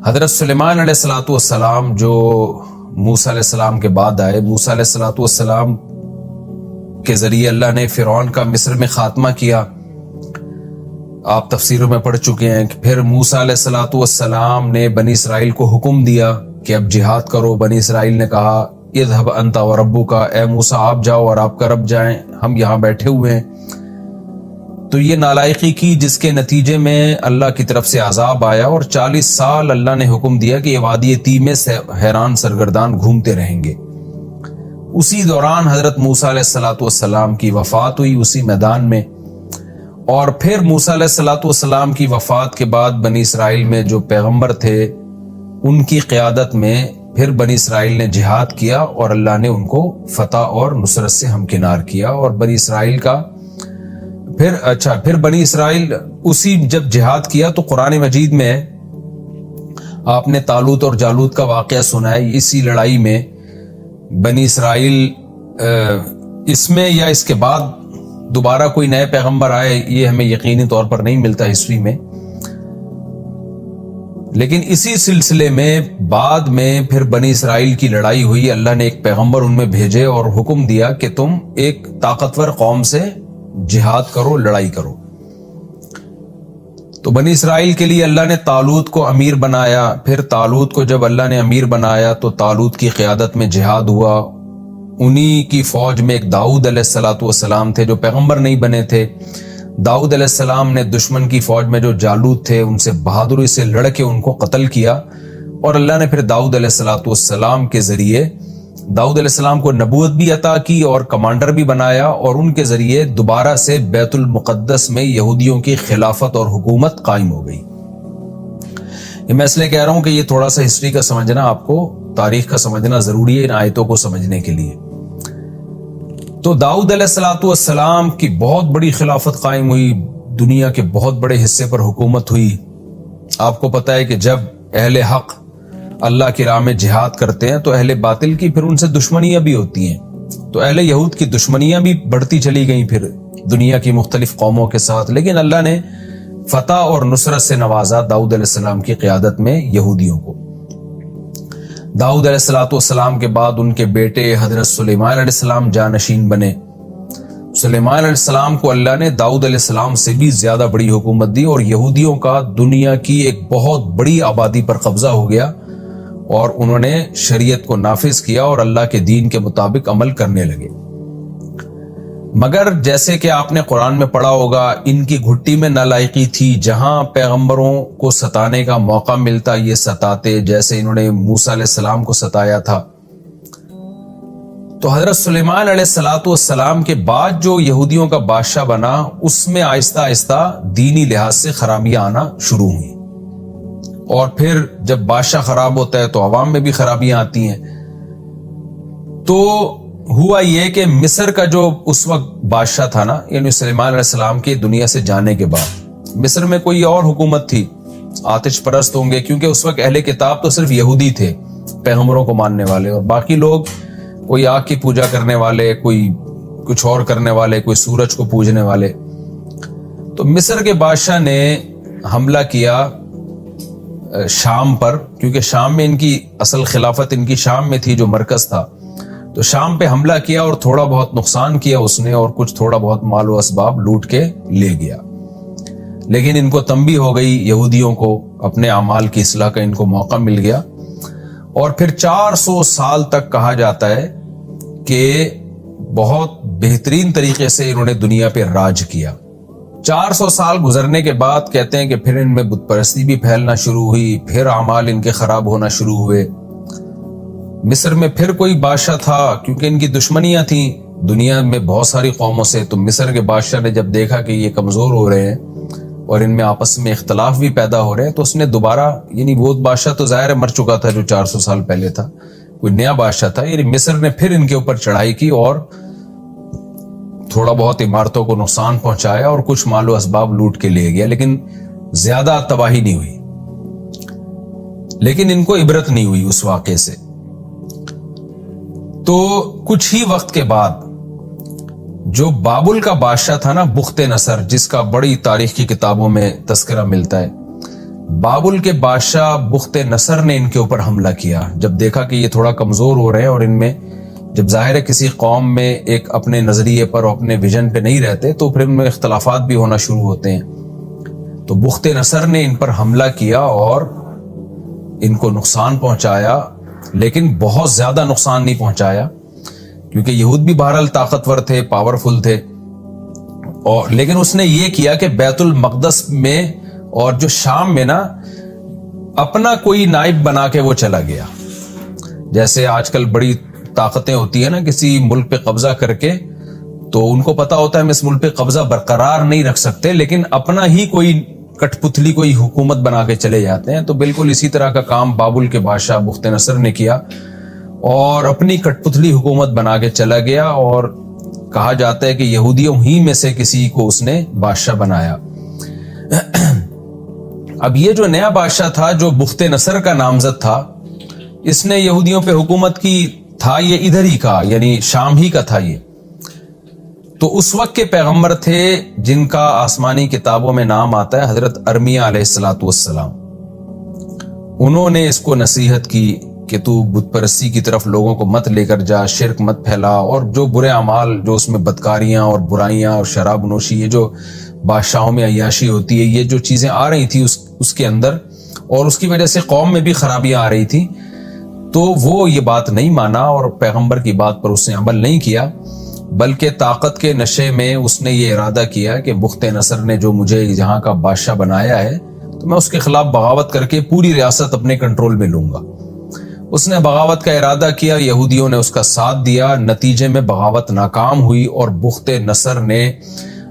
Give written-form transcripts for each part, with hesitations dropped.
حضرت سلیمان علیہ الصلوۃ والسلام جو موسیٰ علیہ السلام کے بعد آئے، موسیٰ علیہ الصلوۃ والسلام کے ذریعے اللہ نے فرعون کا مصر میں خاتمہ کیا۔ آپ تفسیروں میں پڑھ چکے ہیں کہ پھر موسیٰ علیہ الصلوۃ والسلام نے بنی اسرائیل کو حکم دیا کہ اب جہاد کرو۔ بنی اسرائیل نے کہا اذهب انت وربک، اے موسیٰ آپ جاؤ اور آپ کا رب جائیں، ہم یہاں بیٹھے ہوئے ہیں۔ تو یہ نالائقی کی، جس کے نتیجے میں اللہ کی طرف سے عذاب آیا، اور 40 سال اللہ نے حکم دیا کہ یہ وادی تیہ میں حیران سرگردان گھومتے رہیں گے۔ اسی دوران حضرت موسیٰ علیہ الصلوۃ والسلام کی وفات ہوئی اسی میدان میں، اور پھر موسیٰ علیہ الصلوۃ والسلام کی وفات کے بعد بنی اسرائیل میں جو پیغمبر تھے ان کی قیادت میں پھر بنی اسرائیل نے جہاد کیا، اور اللہ نے ان کو فتح اور نصرت سے ہمکنار کیا۔ اور بنی اسرائیل کا پھر بنی اسرائیل اسی جب جہاد کیا تو قرآن مجید میں آپ نے طالوت اور جالوت کا واقعہ سنا ہے۔ اسی لڑائی میں بنی اسرائیل اس میں یا اس کے بعد دوبارہ کوئی نئے پیغمبر آئے یہ ہمیں یقینی طور پر نہیں ملتا ہسٹری میں، لیکن اسی سلسلے میں بعد میں پھر بنی اسرائیل کی لڑائی ہوئی۔ اللہ نے ایک پیغمبر ان میں بھیجے اور حکم دیا کہ تم ایک طاقتور قوم سے جہاد کرو، لڑائی کرو۔ تو بنی اسرائیل کے لیے اللہ نے طالوت کو امیر بنایا۔ پھر طالوت کو جب اللہ نے امیر بنایا تو طالوت کی قیادت میں جہاد ہوا۔ انہی کی فوج میں ایک داؤد علیہ الصلوۃ والسلام تھے جو پیغمبر نہیں بنے تھے۔ داؤد علیہ السلام نے دشمن کی فوج میں جو جالوت تھے ان سے بہادری سے لڑ کے ان کو قتل کیا، اور اللہ نے پھر داؤد علیہ الصلوۃ والسلام کے ذریعے داؤد علیہ السلام کو نبوت بھی عطا کی اور کمانڈر بھی بنایا، اور ان کے ذریعے دوبارہ سے بیت المقدس میں یہودیوں کی خلافت اور حکومت قائم ہو گئی۔ یہ میں اس لیے کہہ رہا ہوں کہ یہ تھوڑا سا ہسٹری کا سمجھنا، آپ کو تاریخ کا سمجھنا ضروری ہے ان آیتوں کو سمجھنے کے لیے۔ تو داؤد علیہ الصلوۃ والسلام کی بہت بڑی خلافت قائم ہوئی، دنیا کے بہت بڑے حصے پر حکومت ہوئی۔ آپ کو پتہ ہے کہ جب اہل حق اللہ کی راہ میں جہاد کرتے ہیں تو اہل باطل کی پھر ان سے دشمنیاں بھی ہوتی ہیں، تو اہل یہود کی دشمنیاں بھی بڑھتی چلی گئیں پھر دنیا کی مختلف قوموں کے ساتھ، لیکن اللہ نے فتح اور نصرت سے نوازا داؤد علیہ السلام کی قیادت میں یہودیوں کو۔ داؤد علیہ الصلوۃ والسلام کے بعد ان کے بیٹے حضرت سلیمان علیہ السلام جانشین بنے۔ سلیمان علیہ السلام کو اللہ نے داؤد علیہ السلام سے بھی زیادہ بڑی حکومت دی، اور یہودیوں کا دنیا کی ایک بہت بڑی آبادی پر قبضہ ہو گیا، اور انہوں نے شریعت کو نافذ کیا اور اللہ کے دین کے مطابق عمل کرنے لگے۔ مگر جیسے کہ آپ نے قرآن میں پڑھا ہوگا، ان کی گھٹی میں نالائقی تھی، جہاں پیغمبروں کو ستانے کا موقع ملتا یہ ستاتے، جیسے انہوں نے موسیٰ علیہ السلام کو ستایا تھا۔ تو حضرت سلیمان علیہ الصلوۃ والسلام کے بعد جو یہودیوں کا بادشاہ بنا، اس میں آہستہ آہستہ دینی لحاظ سے خرابیاں آنا شروع ہوئیں، اور پھر جب بادشاہ خراب ہوتا ہے تو عوام میں بھی خرابیاں آتی ہیں۔ تو ہوا یہ کہ مصر کا جو اس وقت بادشاہ تھا نا، یعنی سلیمان علیہ السلام کے دنیا سے جانے کے بعد مصر میں کوئی اور حکومت تھی، آتش پرست ہوں گے، کیونکہ اس وقت اہل کتاب تو صرف یہودی تھے پیغمبروں کو ماننے والے، اور باقی لوگ کوئی آگ کی پوجا کرنے والے، کوئی کچھ اور کرنے والے، کوئی سورج کو پوجنے والے۔ تو مصر کے بادشاہ نے حملہ کیا شام پر، کیونکہ شام میں ان کی اصل خلافت ان کی شام میں تھی جو مرکز تھا، تو شام پہ حملہ کیا اور تھوڑا بہت نقصان کیا اس نے، اور کچھ تھوڑا بہت مال و اسباب لوٹ کے لے گیا۔ لیکن ان کو تنبیہ ہو گئی، یہودیوں کو اپنے اعمال کی اصلاح کا ان کو موقع مل گیا، اور پھر 400 سال تک کہا جاتا ہے کہ بہت بہترین طریقے سے انہوں نے دنیا پہ راج کیا۔ 400 سال گزرنے کے بعد کہتے ہیں کہ پھر ان میں بت پرستی بھی پھیلنا شروع ہوئی، پھر اعمال ان کے خراب ہونا شروع ہوئے۔ مصر میں پھر کوئی بادشاہ تھا، کیونکہ ان کی دشمنیاں تھیں دنیا میں بہت ساری قوموں سے، تو مصر کے بادشاہ نے جب دیکھا کہ یہ کمزور ہو رہے ہیں اور ان میں آپس میں اختلاف بھی پیدا ہو رہے ہیں، تو اس نے دوبارہ، یعنی وہ بادشاہ تو ظاہر مر چکا تھا جو 400 سال پہلے تھا، کوئی نیا بادشاہ تھا، یعنی مصر نے پھر ان کے اوپر چڑھائی کی اور تھوڑا بہت عمارتوں کو نقصان پہنچایا اور کچھ مال و اسباب لوٹ کے لے گیا، لیکن زیادہ تباہی نہیں ہوئی۔ لیکن ان کو عبرت نہیں ہوئی اس واقعے سے۔ تو کچھ ہی وقت کے بعد جو بابل کا بادشاہ تھا نا، بخت نصر، جس کا بڑی تاریخ کی کتابوں میں تذکرہ ملتا ہے، بابل کے بادشاہ بخت نصر نے ان کے اوپر حملہ کیا. جب دیکھا کہ یہ تھوڑا کمزور ہو رہے ہیں اور ان میں جب ظاہر ہے کسی قوم میں ایک اپنے نظریے پر اور اپنے ویژن پہ نہیں رہتے تو پھر ان میں اختلافات بھی ہونا شروع ہوتے ہیں. تو بخت نصر نے ان پر حملہ کیا اور ان کو نقصان پہنچایا، لیکن بہت زیادہ نقصان نہیں پہنچایا کیونکہ یہود بھی بہرحال طاقتور تھے، پاورفل تھے. اور لیکن اس نے یہ کیا کہ بیت المقدس میں اور جو شام میں نا اپنا کوئی نائب بنا کے وہ چلا گیا. جیسے آج کل بڑی طاقتیں ہوتی ہیں نا کسی ملک پہ قبضہ کر کے، تو ان کو پتا ہوتا ہے ہم اس ملک پہ قبضہ برقرار نہیں رکھ سکتے، لیکن اپنا ہی کوئی کٹ پتلی کوئی حکومت بنا کے چلے جاتے ہیں. تو بالکل اسی طرح کا کام بابل کے بادشاہ بخت نصر نے کیا اور اپنی کٹ پتلی حکومت بنا کے چلا گیا، اور کہا جاتا ہے کہ یہودیوں ہی میں سے کسی کو اس نے بادشاہ بنایا. اب یہ جو نیا بادشاہ تھا جو بخت نصر کا نامزد تھا، اس نے یہودیوں پہ حکومت کی، تھا یہ ادھر ہی کا یعنی شام ہی کا تھا یہ. تو اس وقت کے پیغمبر تھے جن کا آسمانی کتابوں میں نام آتا ہے حضرت ارمیہ علیہ السلام. انہوں نے اس کو نصیحت کی کہ تو بت پرستی کی طرف لوگوں کو مت لے کر جا، شرک مت پھیلا، اور جو برے اعمال جو اس میں بدکاریاں اور برائیاں اور شراب نوشی، یہ جو بادشاہوں میں عیاشی ہوتی ہے، یہ جو چیزیں آ رہی تھی اس کے اندر، اور اس کی وجہ سے قوم میں بھی خرابیاں آ رہی تھی، تو وہ یہ بات نہیں مانا اور پیغمبر کی بات پر اس نے عمل نہیں کیا، بلکہ طاقت کے نشے میں اس نے یہ ارادہ کیا کہ بخت نصر نے جو مجھے یہاں کا بادشاہ بنایا ہے تو میں اس کے خلاف بغاوت کر کے پوری ریاست اپنے کنٹرول میں لوں گا. اس نے بغاوت کا ارادہ کیا، یہودیوں نے اس کا ساتھ دیا، نتیجے میں بغاوت ناکام ہوئی اور بخت نصر نے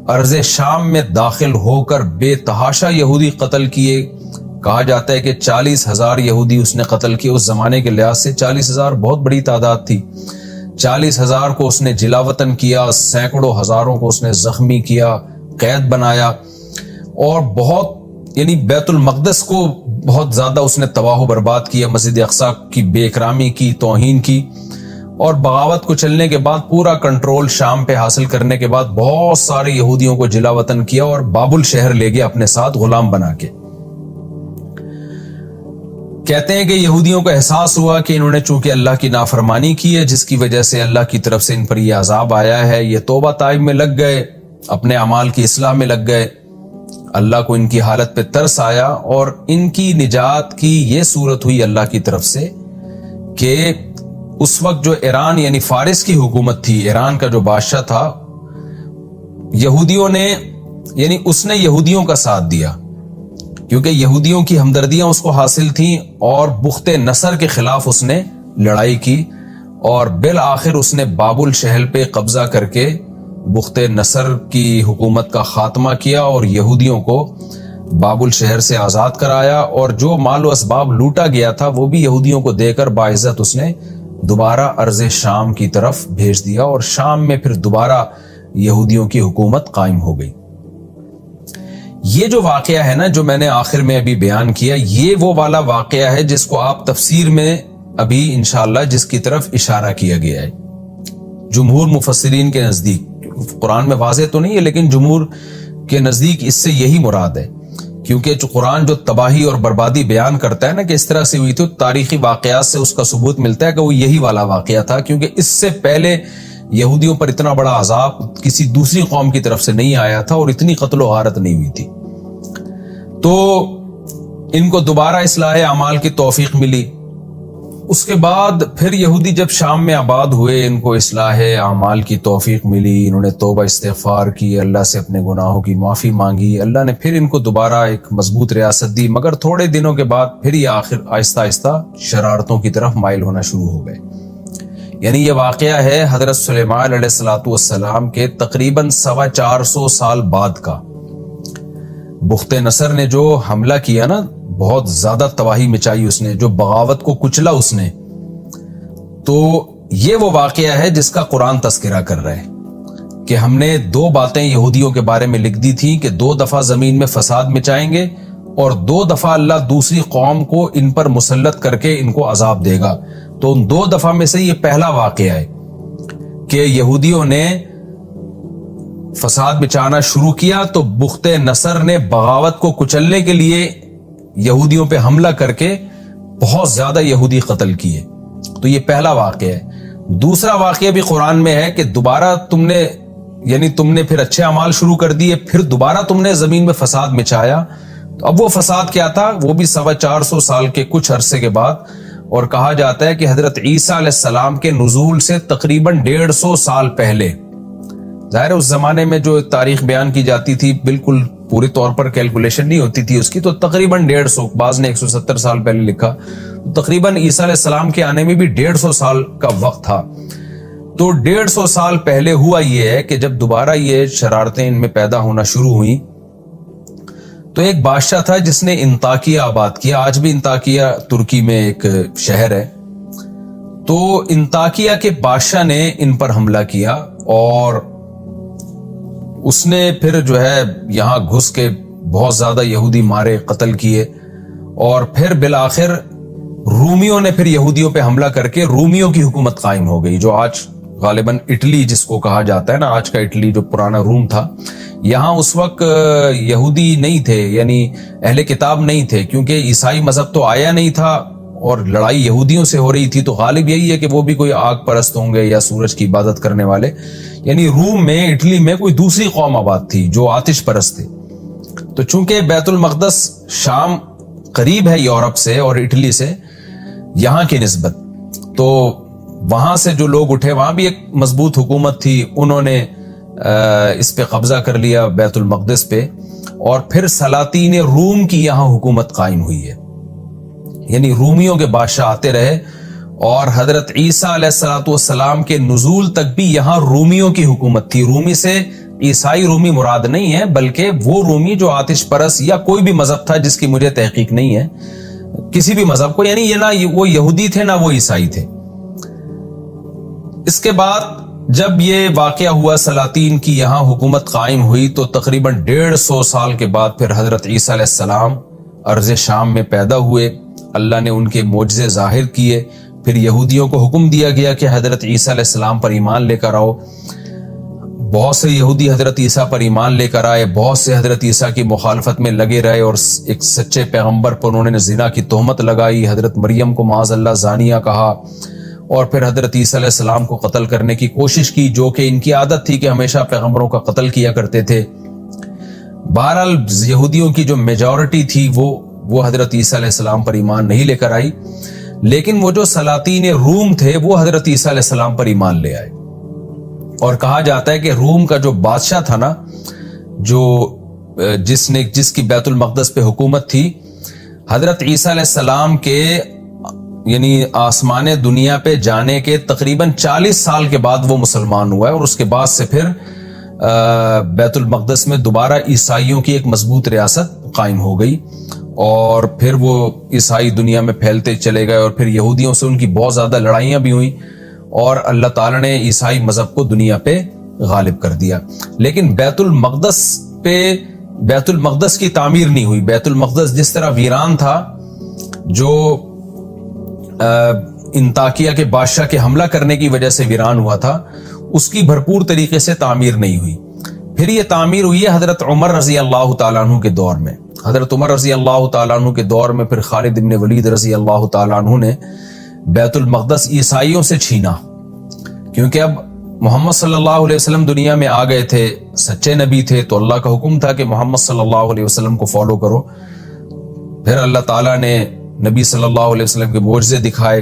ارض شام میں داخل ہو کر بے تحاشا یہودی قتل کیے. کہا جاتا ہے کہ 40,000 یہودی اس نے قتل کیے. اس زمانے کے لحاظ سے 40,000 بہت بڑی تعداد تھی. 40,000 کو اس نے جلا وطن کیا، سینکڑوں ہزاروں کو اس نے زخمی کیا، قید بنایا، اور بہت یعنی بیت المقدس کو بہت زیادہ اس نے تباہ و برباد کیا، مسجد اقصی کی بے اکرامی کی، توہین کی، اور بغاوت کو چلنے کے بعد پورا کنٹرول شام پہ حاصل کرنے کے بعد بہت سارے یہودیوں کو جلا وطن کیا اور بابل شہر لے گیا اپنے ساتھ غلام بنا کے. کہتے ہیں کہ یہودیوں کو احساس ہوا کہ انہوں نے چونکہ اللہ کی نافرمانی کی ہے، جس کی وجہ سے اللہ کی طرف سے ان پر یہ عذاب آیا ہے، یہ توبہ طائب میں لگ گئے، اپنے اعمال کی اصلاح میں لگ گئے. اللہ کو ان کی حالت پہ ترس آیا اور ان کی نجات کی یہ صورت ہوئی اللہ کی طرف سے کہ اس وقت جو ایران یعنی فارس کی حکومت تھی، ایران کا جو بادشاہ تھا، یہودیوں نے یعنی اس نے یہودیوں کا ساتھ دیا کیونکہ یہودیوں کی ہمدردیاں اس کو حاصل تھیں، اور بخت نصر کے خلاف اس نے لڑائی کی، اور بالآخر اس نے بابل شہر پہ قبضہ کر کے بخت نصر کی حکومت کا خاتمہ کیا اور یہودیوں کو بابل شہر سے آزاد کرایا، اور جو مال و اسباب لوٹا گیا تھا وہ بھی یہودیوں کو دے کر باعزت اس نے دوبارہ ارض شام کی طرف بھیج دیا، اور شام میں پھر دوبارہ یہودیوں کی حکومت قائم ہو گئی. یہ جو واقعہ ہے نا جو میں نے آخر میں ابھی بیان کیا، یہ وہ والا واقعہ ہے جس کو آپ تفسیر میں ابھی انشاءاللہ جس کی طرف اشارہ کیا گیا ہے. جمہور مفسرین کے نزدیک، قرآن میں واضح تو نہیں ہے لیکن جمہور کے نزدیک اس سے یہی مراد ہے، کیونکہ جو قرآن جو تباہی اور بربادی بیان کرتا ہے نا کہ اس طرح سے ہوئی تھی، تاریخی واقعات سے اس کا ثبوت ملتا ہے کہ وہ یہی والا واقعہ تھا، کیونکہ اس سے پہلے یہودیوں پر اتنا بڑا عذاب کسی دوسری قوم کی طرف سے نہیں آیا تھا اور اتنی قتل و غارت نہیں ہوئی تھی. تو ان کو دوبارہ اصلاح اعمال کی توفیق ملی. اس کے بعد پھر یہودی جب شام میں آباد ہوئے، ان کو اصلاح اعمال کی توفیق ملی، انہوں نے توبہ استغفار کی، اللہ سے اپنے گناہوں کی معافی مانگی، اللہ نے پھر ان کو دوبارہ ایک مضبوط ریاست دی. مگر تھوڑے دنوں کے بعد پھر یہ آخر آہستہ آہستہ شرارتوں کی طرف مائل ہونا شروع ہو گئے. یعنی یہ واقعہ ہے حضرت سلیمان علیہ السلام کے تقریباً 450 سال بعد کا. بخت نصر نے جو حملہ کیا نا، بہت زیادہ تباہی مچائی اس نے، جو بغاوت کو کچلا اس نے، تو یہ وہ واقعہ ہے جس کا قرآن تذکرہ کر رہا ہے کہ ہم نے 2 باتیں یہودیوں کے بارے میں لکھ دی تھی کہ 2 دفعہ زمین میں فساد مچائیں گے اور 2 دفعہ اللہ دوسری قوم کو ان پر مسلط کر کے ان کو عذاب دے گا. تو ان 2 دفعہ میں سے یہ پہلا واقعہ ہے کہ یہودیوں نے فساد بچانا شروع کیا، تو بخت نصر نے بغاوت کو کچلنے کے لیے یہودیوں پہ حملہ کر کے بہت زیادہ یہودی قتل کیے. تو یہ پہلا واقعہ ہے. دوسرا واقعہ بھی قرآن میں ہے کہ دوبارہ تم نے پھر اچھے اعمال شروع کر دیے, پھر دوبارہ تم نے زمین میں فساد مچایا. تو اب وہ فساد کیا تھا؟ وہ بھی 450 سال کے کچھ عرصے کے بعد, اور کہا جاتا ہے کہ حضرت عیسیٰ علیہ السلام کے نزول سے تقریباً 150 سال پہلے. ظاہر ہے اس زمانے میں جو تاریخ بیان کی جاتی تھی بالکل پورے طور پر کیلکولیشن نہیں ہوتی تھی اس کی, تو تقریباً 150, بعض نے 170 سال پہلے لکھا, تو تقریباً عیسیٰ علیہ السلام کے آنے میں بھی 150 سال کا وقت تھا. تو 150 سال پہلے ہوا یہ ہے کہ جب دوبارہ یہ شرارتیں ان میں پیدا ہونا شروع ہوئیں, تو ایک بادشاہ تھا جس نے انطاکیہ آباد کیا. آج بھی انطاکیہ ترکی میں ایک شہر ہے. تو انطاکیہ کے بادشاہ نے ان پر حملہ کیا, اور اس نے پھر جو ہے یہاں گھس کے بہت زیادہ یہودی مارے, قتل کیے, اور پھر بالآخر رومیوں نے پھر یہودیوں پہ حملہ کر کے رومیوں کی حکومت قائم ہو گئی, جو آج غالباً اٹلی جس کو کہا جاتا ہے نا, آج کا اٹلی جو پرانا روم تھا. یہاں اس وقت یہودی نہیں تھے, یعنی اہل کتاب نہیں تھے, کیونکہ عیسائی مذہب تو آیا نہیں تھا اور لڑائی یہودیوں سے ہو رہی تھی. تو غالب یہی ہے کہ وہ بھی کوئی آگ پرست ہوں گے یا سورج کی عبادت کرنے والے. یعنی روم میں, اٹلی میں کوئی دوسری قوم آباد تھی جو آتش پرست تھے. تو چونکہ بیت المقدس شام قریب ہے یورپ سے اور اٹلی سے یہاں کی نسبت, تو وہاں سے جو لوگ اٹھے, وہاں بھی ایک مضبوط حکومت تھی, انہوں نے اس پہ قبضہ کر لیا بیت المقدس پہ, اور پھر سلاطین روم کی یہاں حکومت قائم ہوئی ہے. یعنی رومیوں کے بادشاہ آتے رہے, اور حضرت عیسیٰ علیہ السلام کے نزول تک بھی یہاں رومیوں کی حکومت تھی. رومی سے عیسائی رومی مراد نہیں ہے, بلکہ وہ رومی جو آتش پرست یا کوئی بھی مذہب تھا جس کی مجھے تحقیق نہیں ہے, کسی بھی مذہب کو, یعنی یہ نہ وہ یہودی تھے نہ وہ عیسائی تھے. اس کے بعد جب یہ واقعہ ہوا, سلاطین کی یہاں حکومت قائم ہوئی, تو تقریباً 150 سال کے بعد پھر حضرت عیسیٰ علیہ السلام ارض شام میں پیدا ہوئے. اللہ نے ان کے معجزے ظاہر کیے. پھر یہودیوں کو حکم دیا گیا کہ حضرت عیسیٰ علیہ السلام پر ایمان لے کر آؤ. بہت سے یہودی حضرت عیسیٰ پر ایمان لے کر آئے, بہت سے حضرت عیسیٰ کی مخالفت میں لگے رہے, اور ایک سچے پیغمبر پر انہوں نے زنا کی تہمت لگائی, حضرت مریم کو معاذ اللہ زانیہ کہا, اور پھر حضرت عیسیٰ علیہ السلام کو قتل کرنے کی کوشش کی, جو کہ ان کی عادت تھی کہ ہمیشہ پیغمبروں کا قتل کیا کرتے تھے. بہرحال یہودیوں کی جو میجورٹی تھی وہ حضرت عیسیٰ علیہ السلام پر ایمان نہیں لے کر آئی, لیکن وہ جو سلاطین روم تھے وہ حضرت عیسیٰ علیہ السلام پر ایمان لے آئے. اور کہا جاتا ہے کہ روم کا جو بادشاہ تھا نا, جس کی بیت المقدس پہ حکومت تھی, حضرت عیسیٰ علیہ السلام کے یعنی آسمان دنیا پہ جانے کے تقریباً 40 سال کے بعد وہ مسلمان ہوا ہے, اور اس کے بعد سے پھر بیت المقدس میں دوبارہ عیسائیوں کی ایک مضبوط ریاست قائم ہو گئی, اور پھر وہ عیسائی دنیا میں پھیلتے چلے گئے, اور پھر یہودیوں سے ان کی بہت زیادہ لڑائیاں بھی ہوئیں, اور اللہ تعالیٰ نے عیسائی مذہب کو دنیا پہ غالب کر دیا. لیکن بیت المقدس کی تعمیر نہیں ہوئی. بیت المقدس جس طرح ویران تھا, جو انطاکیہ کے بادشاہ کے حملہ کرنے کی وجہ سے ویران ہوا تھا, اس کی بھرپور طریقے سے تعمیر نہیں ہوئی. پھر یہ تعمیر ہوئی ہے حضرت عمر رضی اللہ تعالیٰ عنہ کے دور میں. حضرت عمر رضی اللہ تعالیٰ عنہ کے دور میں پھر خالد بن ولید رضی اللہ تعالیٰ عنہ نے بیت المقدس عیسائیوں سے چھینا, کیونکہ اب محمد صلی اللہ علیہ وسلم دنیا میں آ گئے تھے, سچے نبی تھے, تو اللہ کا حکم تھا کہ محمد صلی اللہ علیہ وسلم کو فالو کرو. پھر اللہ تعالیٰ نے نبی صلی اللہ علیہ وسلم کے معجزے دکھائے,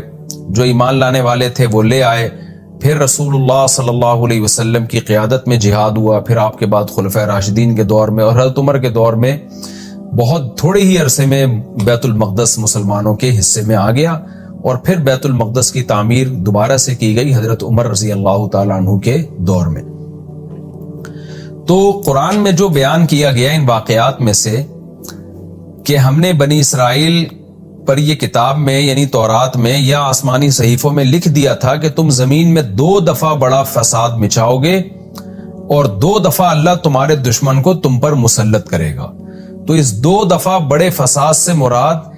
جو ایمان لانے والے تھے وہ لے آئے. پھر رسول اللہ صلی اللہ علیہ وسلم کی قیادت میں جہاد ہوا. پھر آپ کے بعد خلفائے راشدین کے دور میں اور حضرت عمر کے دور میں بہت تھوڑے ہی عرصے میں بیت المقدس مسلمانوں کے حصے میں آ گیا, اور پھر بیت المقدس کی تعمیر دوبارہ سے کی گئی حضرت عمر رضی اللہ تعالیٰ عنہ کے دور میں. تو قرآن میں جو بیان کیا گیا ان واقعات میں سے کہ ہم نے بنی اسرائیل پر یہ کتاب میں یعنی تورات میں یا آسمانی صحیفوں میں لکھ دیا تھا کہ تم زمین میں 2 دفعہ بڑا فساد مچاؤ گے, اور 2 دفعہ اللہ تمہارے دشمن کو تم پر مسلط کرے گا. تو اس 2 دفعہ بڑے فساد سے مراد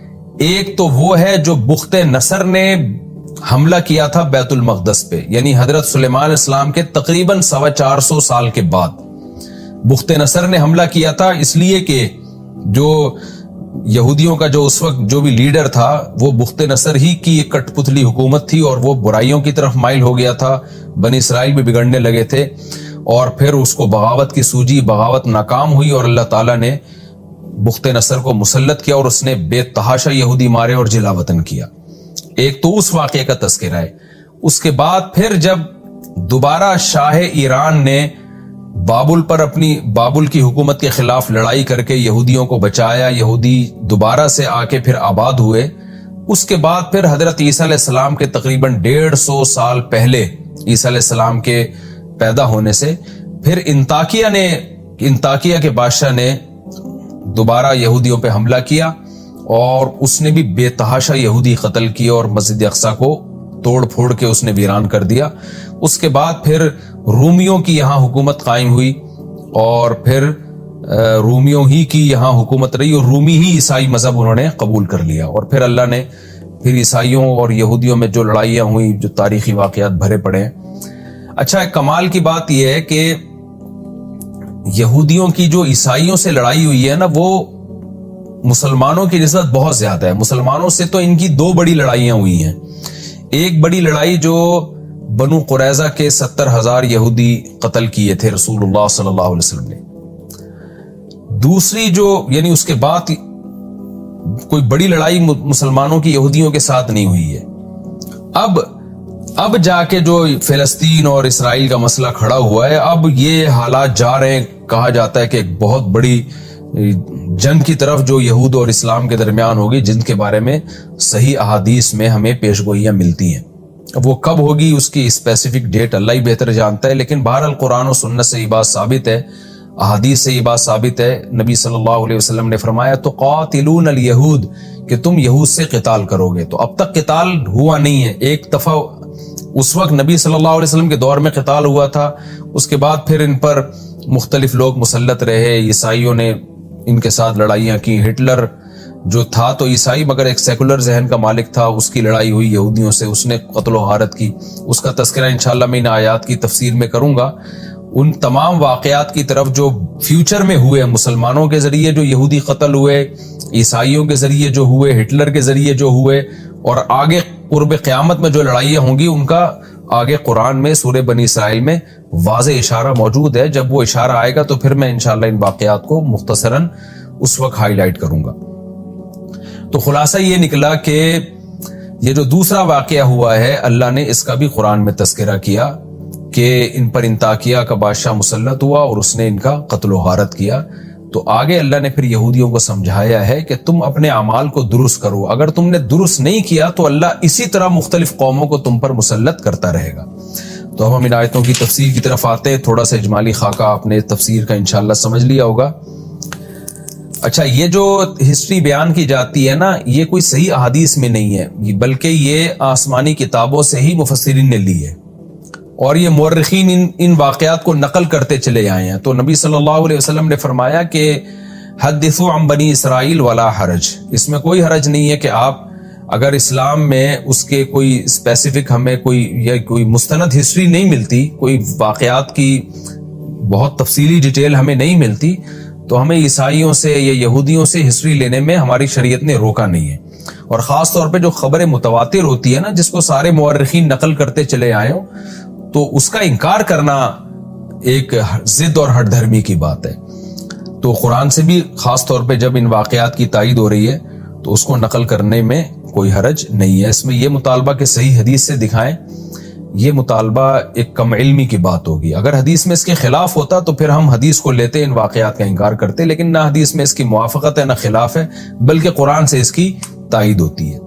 ایک تو وہ ہے جو بخت نصر نے حملہ کیا تھا بیت المقدس پہ, یعنی حضرت سلیمان علیہ السلام کے تقریباً 450 سال کے بعد بخت نصر نے حملہ کیا تھا, اس لیے کہ جو یہودیوں کا جو اس وقت جو بھی لیڈر تھا وہ بخت نصر ہی کی ایک کٹ پتلی حکومت تھی اور وہ برائیوں کی طرف مائل ہو گیا تھا، بنی اسرائیل بھی بگڑنے لگے تھے، اور پھر اس کو بغاوت کی سوجی، بغاوت ناکام ہوئی اور اللہ تعالیٰ نے بخت نصر کو مسلط کیا اور اس نے بے تحاشا یہودی مارے اور جلا وطن کیا۔ ایک تو اس واقعے کا تذکرہ ہے۔ اس کے بعد پھر جب دوبارہ شاہ ایران نے بابل کی حکومت کے خلاف لڑائی کر کے یہودیوں کو بچایا، یہودی دوبارہ سے آ کے پھر آباد ہوئے، اس کے بعد پھر حضرت عیسیٰ علیہ السلام کے تقریباً 150 سال پہلے، عیسیٰ علیہ السلام کے پیدا ہونے سے پھر انطاکیہ کے بادشاہ نے دوبارہ یہودیوں پہ حملہ کیا اور اس نے بھی بے تحاشا یہودی قتل کیے اور مسجد اقصیٰ کو توڑ پھوڑ کے اس نے ویران کر دیا۔ اس کے بعد پھر رومیوں کی یہاں حکومت قائم ہوئی اور پھر رومیوں ہی کی یہاں حکومت رہی اور رومی ہی عیسائی مذہب انہوں نے قبول کر لیا، اور پھر اللہ نے پھر عیسائیوں اور یہودیوں میں جو لڑائیاں ہوئیں، جو تاریخی واقعات بھرے پڑے ہیں۔ اچھا، ایک کمال کی بات یہ ہے کہ یہودیوں کی جو عیسائیوں سے لڑائی ہوئی ہے نا، وہ مسلمانوں کی نسبت بہت زیادہ ہے۔ مسلمانوں سے تو ان کی 2 بڑی لڑائیاں ہوئی ہیں۔ ایک بڑی لڑائی جو بنو قریظہ کے 70,000 یہودی قتل کیے تھے رسول اللہ صلی اللہ علیہ وسلم نے۔ دوسری جو یعنی اس کے بعد کوئی بڑی لڑائی مسلمانوں کی یہودیوں کے ساتھ نہیں ہوئی ہے۔ اب جا کے جو فلسطین اور اسرائیل کا مسئلہ کھڑا ہوا ہے، اب یہ حالات جا رہے ہیں، کہا جاتا ہے کہ ایک بہت بڑی جنگ کی طرف جو یہود اور اسلام کے درمیان ہوگی، جن کے بارے میں صحیح احادیث میں ہمیں پیشگوئیاں ملتی ہیں۔ وہ کب ہوگی اس کی اسپیسیفک ڈیٹ اللہ ہی بہتر جانتا ہے، لیکن بہرحال قرآن و سنت سے یہ بات ثابت ہے، احادیث سے یہ بات ثابت ہے۔ نبی صلی اللہ علیہ وسلم نے فرمایا تو قاتلون الیہود، کہ تم یہود سے قتال کرو گے۔ تو اب تک قتال ہوا نہیں ہے۔ ایک دفعہ اس وقت نبی صلی اللہ علیہ وسلم کے دور میں قتال ہوا تھا، اس کے بعد پھر ان پر مختلف لوگ مسلط رہے، عیسائیوں نے ان کے ساتھ لڑائیاں کی۔ ہٹلر جو تھا تو عیسائی مگر ایک سیکولر ذہن کا مالک تھا، اس کی لڑائی ہوئی یہودیوں سے، اس نے قتل و غارت کی۔ اس کا تذکرہ انشاءاللہ میں ان آیات کی تفسیر میں کروں گا۔ ان تمام واقعات کی طرف جو فیوچر میں ہوئے، مسلمانوں کے ذریعے جو یہودی قتل ہوئے، عیسائیوں کے ذریعے جو ہوئے، ہٹلر کے ذریعے جو ہوئے، اور آگے قرب قیامت میں جو لڑائیاں ہوں گی، ان کا آگے قرآن میں سورہ بنی اسرائیل میں واضح اشارہ موجود ہے۔ جب وہ اشارہ آئے گا تو پھر میں انشاءاللہ ان واقعات کو مختصراً اس وقت ہائی لائٹ کروں گا۔ تو خلاصہ یہ نکلا کہ یہ جو دوسرا واقعہ ہوا ہے، اللہ نے اس کا بھی قرآن میں تذکرہ کیا کہ ان پر انطاکیہ کا بادشاہ مسلط ہوا اور اس نے ان کا قتل و غارت کیا۔ تو آگے اللہ نے پھر یہودیوں کو سمجھایا ہے کہ تم اپنے اعمال کو درست کرو، اگر تم نے درست نہیں کیا تو اللہ اسی طرح مختلف قوموں کو تم پر مسلط کرتا رہے گا۔ تو ہم ان آیتوں کی تفسیر کی طرف آتے ہیں۔ تھوڑا سا اجمالی خاکہ آپ نے تفسیر کا انشاءاللہ سمجھ لیا ہوگا۔ اچھا، یہ جو ہسٹری بیان کی جاتی ہے نا، یہ کوئی صحیح احادیث میں نہیں ہے، بلکہ یہ آسمانی کتابوں سے ہی مفسرین نے لی ہے، اور یہ مورخین ان واقعات کو نقل کرتے چلے آئے ہیں۔ تو نبی صلی اللہ علیہ وسلم نے فرمایا کہ حدثوا عن بنی اسرائیل ولا حرج، اس میں کوئی حرج نہیں ہے کہ آپ اگر اسلام میں اس کے کوئی اسپیسیفک ہمیں کوئی مستند ہسٹری نہیں ملتی، کوئی واقعات کی بہت تفصیلی ڈیٹیل ہمیں نہیں ملتی، تو ہمیں عیسائیوں سے یا یہودیوں سے ہسٹری لینے میں ہماری شریعت نے روکا نہیں ہے۔ اور خاص طور پہ جو خبر متواتر ہوتی ہے نا، جس کو سارے مورخین نقل کرتے چلے آئے ہوں، تو اس کا انکار کرنا ایک ضد اور ہٹ دھرمی کی بات ہے۔ تو قرآن سے بھی خاص طور پہ جب ان واقعات کی تائید ہو رہی ہے تو اس کو نقل کرنے میں کوئی حرج نہیں ہے۔ اس میں یہ مطالبہ کہ صحیح حدیث سے دکھائیں، یہ مطالبہ ایک کم علمی کی بات ہوگی۔ اگر حدیث میں اس کے خلاف ہوتا تو پھر ہم حدیث کو لیتے، ان واقعات کا انکار کرتے، لیکن نہ حدیث میں اس کی موافقت ہے نہ خلاف ہے، بلکہ قرآن سے اس کی تائید ہوتی ہے۔